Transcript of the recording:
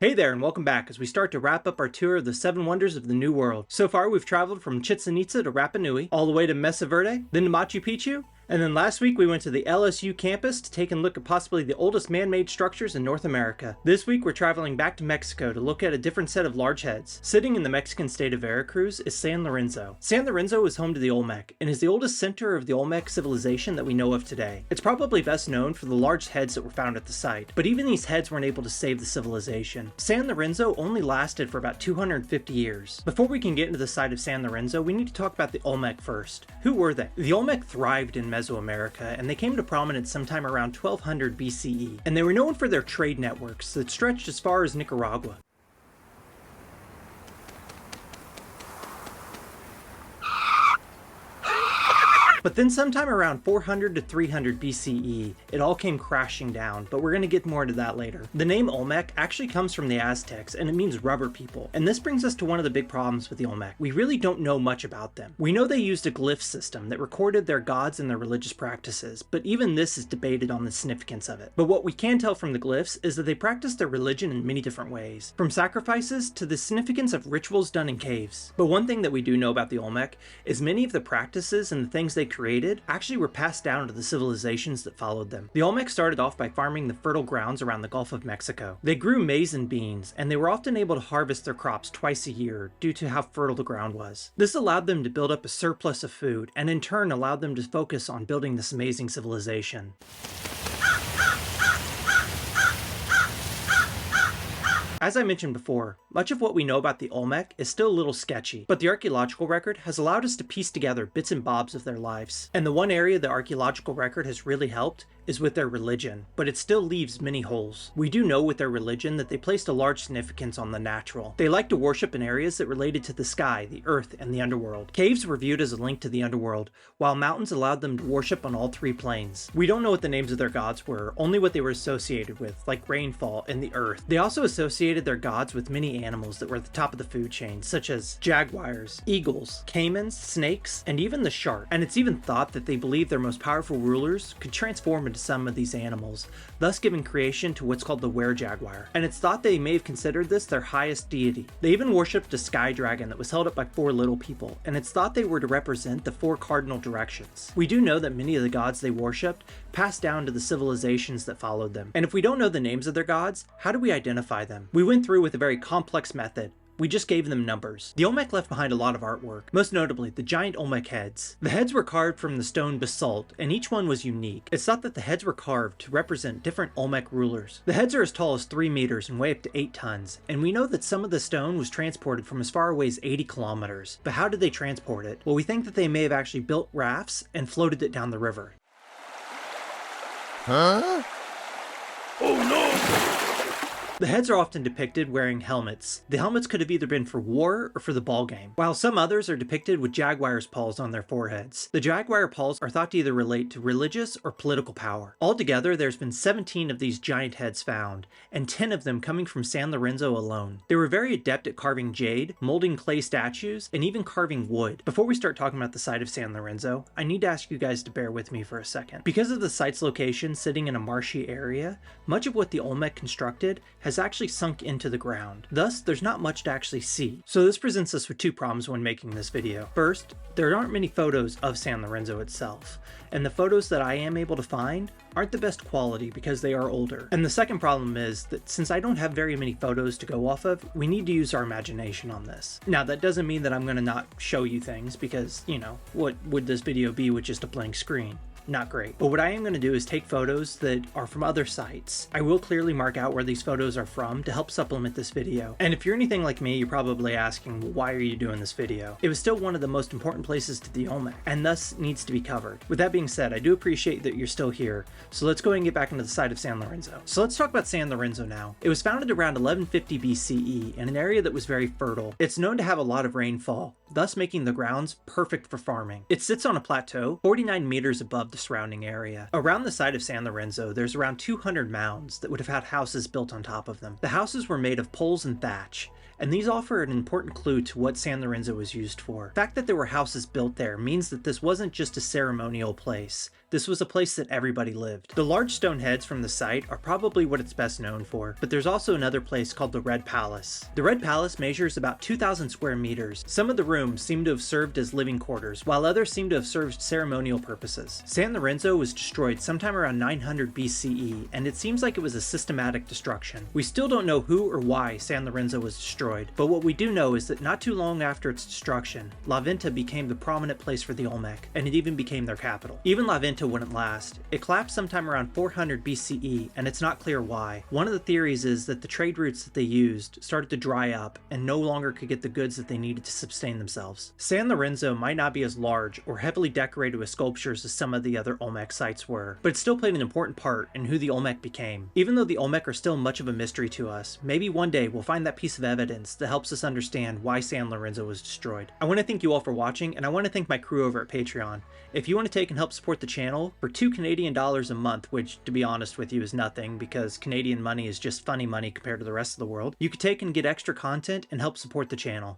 Hey there, and welcome back as we start to wrap up our tour of the 7 wonders of the New World. So far, we've traveled from Chichen Itza to Rapa Nui, all the way to Mesa Verde, then to Machu Picchu, and then last week we went to the LSU campus to take a look at possibly the oldest man-made structures in North America. This week we're traveling back to Mexico to look at a different set of large heads. Sitting in the Mexican state of Veracruz is San Lorenzo. San Lorenzo is home to the Olmec, and is the oldest center of the Olmec civilization that we know of today. It's probably best known for the large heads that were found at the site, but even these heads weren't able to save the civilization. San Lorenzo only lasted for about 250 years. Before we can get into the site of San Lorenzo, we need to talk about the Olmec first. Who were they? The Olmec thrived in Mesoamerica, and they came to prominence sometime around 1200 BCE, and they were known for their trade networks that stretched as far as Nicaragua. But then sometime around 400 to 300 BCE, it all came crashing down, but we're going to get more into that later. The name Olmec actually comes from the Aztecs, and it means rubber people. And this brings us to one of the big problems with the Olmec. We really don't know much about them. We know they used a glyph system that recorded their gods and their religious practices, but even this is debated on the significance of it. But what we can tell from the glyphs is that they practiced their religion in many different ways, from sacrifices to the significance of rituals done in caves. But one thing that we do know about the Olmec is many of the practices and the things they created actually were passed down to the civilizations that followed them. The Olmec started off by farming the fertile grounds around the Gulf of Mexico. They grew maize and beans, and they were often able to harvest their crops twice a year due to how fertile the ground was. This allowed them to build up a surplus of food, and in turn allowed them to focus on building this amazing civilization. As I mentioned before, much of what we know about the Olmec is still a little sketchy, but the archaeological record has allowed us to piece together bits and bobs of their lives. And the one area the archaeological record has really helped is with their religion, but it still leaves many holes. We do know with their religion that they placed a large significance on the natural. They liked to worship in areas that related to the sky, the earth, and the underworld. Caves were viewed as a link to the underworld, while mountains allowed them to worship on all 3 planes. We don't know what the names of their gods were, only what they were associated with, like rainfall and the earth. They also associated their gods with many animals that were at the top of the food chain, such as jaguars, eagles, caimans, snakes, and even the shark. And it's even thought that they believed their most powerful rulers could transform into some of these animals, thus giving creation to what's called the were-jaguar. And it's thought they may have considered this their highest deity. They even worshipped a sky dragon that was held up by 4 little people, and it's thought they were to represent the 4 cardinal directions. We do know that many of the gods they worshipped passed down to the civilizations that followed them. And if we don't know the names of their gods, how do we identify them? We went through with a very complex method. We just gave them numbers. The Olmec left behind a lot of artwork, most notably the giant Olmec heads. The heads were carved from the stone basalt, and each one was unique. It's thought that the heads were carved to represent different Olmec rulers. The heads are as tall as 3 meters and weigh up to 8 tons, and we know that some of the stone was transported from as far away as 80 kilometers. But how did they transport it? Well, we think that they may have actually built rafts and floated it down the river. Huh? Oh no! The heads are often depicted wearing helmets. The helmets could have either been for war or for the ball game, while some others are depicted with jaguar's paws on their foreheads. The jaguar paws are thought to either relate to religious or political power. Altogether, there's been 17 of these giant heads found, and 10 of them coming from San Lorenzo alone. They were very adept at carving jade, molding clay statues, and even carving wood. Before we start talking about the site of San Lorenzo, I need to ask you guys to bear with me for a second. Because of the site's location sitting in a marshy area, much of what the Olmec constructed has actually sunk into the ground. Thus, there's not much to actually see. So this presents us with 2 problems when making this video. First, there aren't many photos of San Lorenzo itself, and the photos that I am able to find aren't the best quality because they are older. And the second problem is that since I don't have very many photos to go off of, we need to use our imagination on this. Now, that doesn't mean that I'm going to not show you things because, you know, what would this video be with just a blank screen? Not great. But what I am going to do is take photos that are from other sites. I will clearly mark out where these photos are from to help supplement this video. And if you're anything like me, you're probably asking, well, why are you doing this video? It was still one of the most important places to the Olmec, and thus needs to be covered. With that being said, I do appreciate that you're still here, so let's go ahead and get back into the site of San Lorenzo. So let's talk about San Lorenzo now. It was founded around 1150 BCE in an area that was very fertile. It's known to have a lot of rainfall, thus making the grounds perfect for farming. It sits on a plateau 49 meters above the surrounding area. Around the site of San Lorenzo, there's around 200 mounds that would have had houses built on top of them. The houses were made of poles and thatch, and these offer an important clue to what San Lorenzo was used for. The fact that there were houses built there means that this wasn't just a ceremonial place. This was a place that everybody lived. The large stone heads from the site are probably what it's best known for, but there's also another place called the Red Palace. The Red Palace measures about 2,000 square meters. Some of the rooms seem to have served as living quarters, while others seem to have served ceremonial purposes. San Lorenzo was destroyed sometime around 900 BCE, and it seems like it was a systematic destruction. We still don't know who or why San Lorenzo was destroyed, but what we do know is that not too long after its destruction, La Venta became the prominent place for the Olmec, and it even became their capital. Even La Venta wouldn't last. It collapsed sometime around 400 BCE, and it's not clear why. One of the theories is that the trade routes that they used started to dry up and no longer could get the goods that they needed to sustain themselves. San Lorenzo might not be as large or heavily decorated with sculptures as some of the other Olmec sites were, but it still played an important part in who the Olmec became. Even though the Olmec are still much of a mystery to us, maybe one day we'll find that piece of evidence that helps us understand why San Lorenzo was destroyed. I want to thank you all for watching, and I want to thank my crew over at Patreon. If you want to take and help support the channel, for $2 Canadian a month, which to be honest with you is nothing because Canadian money is just funny money compared to the rest of the world, you could take and get extra content and help support the channel.